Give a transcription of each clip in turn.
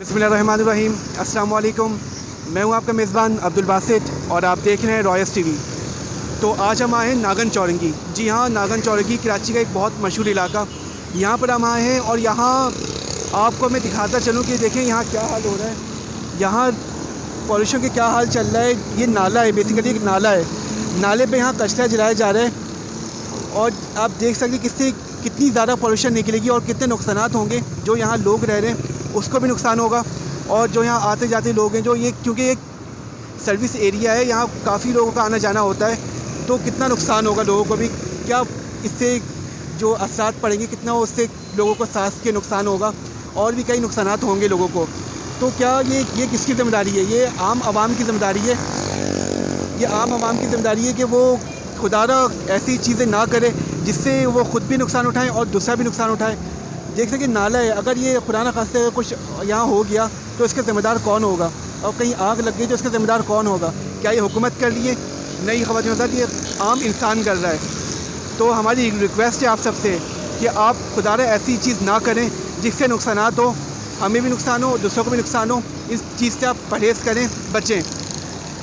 बिस्मिल्लाहिर्रहमानिर्रहीम। अस्सलाम वालेकुम। मैं हूं आपका मेज़बान अब्दुल बासित और आप देख रहे हैं रॉयस टीवी। तो आज हम आए हैं नागन चौरंगी। जी हाँ, नागन चौरंगी कराची का एक बहुत मशहूर इलाका। यहाँ पर हम आए हैं और यहाँ आपको मैं दिखाता चलूँ कि देखें यहाँ क्या हाल हो रहा है। यहाँ पॉल्यूशन के क्या हाल चल रहा है। ये नाला है, बेसिकली एक नाला है। नाले पे यहाँ कचरा जलाया जा रहा है और आप देख सकते हैं किससे कितनी ज़्यादा पॉल्यूशन निकलेगी और कितने नुकसानात होंगे। जो यहाँ लोग रह रहे हैं उसको भी नुकसान होगा और जो यहाँ आते जाते लोग हैं, जो ये क्योंकि एक सर्विस एरिया है, यहाँ काफ़ी लोगों का आना जाना होता है, तो कितना नुकसान होगा लोगों को भी। क्या इससे जो असरात पड़ेंगे, कितना उससे लोगों को सांस के नुकसान होगा और भी कई नुकसानात होंगे लोगों को। तो क्या ये किसकी ज़िम्मेदारी है? ये आम आवाम की ज़िम्मेदारी है। ये आम आवाम की ज़िम्मेदारी है कि वो खुदारा ऐसी चीज़ें ना करे जिससे वो ख़ुद भी नुकसान उठाएँ और दूसरा भी नुकसान उठाए। देख सकते नाला है, अगर ये पुराना खासा अगर कुछ यहाँ हो गया तो इसका ज़िम्मेदार कौन होगा? और कहीं आग लग गई तो इसका ज़िम्मेदार कौन होगा? क्या ये हुकूमत कर रही है? नहीं ख़वातीन हज़रात, ये आम इंसान कर रहा है। तो हमारी रिक्वेस्ट है आप सबसे कि आप खुदारा ऐसी चीज़ ना करें जिससे नुकसानात हो, हमें भी नुकसान हो, दूसरों को भी नुकसान हो। इस चीज़ से आप परहेज़ करें, बचें।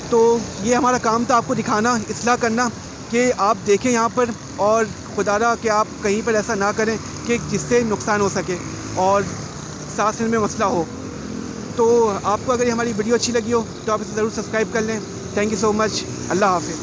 तो ये हमारा काम था आपको दिखाना, इस्लाह करना कि आप देखें यहाँ पर और खुदारा कि आप कहीं पर ऐसा ना करें कि जिससे नुकसान हो सके और सांस लेने में मसला हो। तो आपको अगर ये हमारी वीडियो अच्छी लगी हो तो आप इसे ज़रूर सब्सक्राइब कर लें। Thank you so much. अल्लाह हाफ़िज़।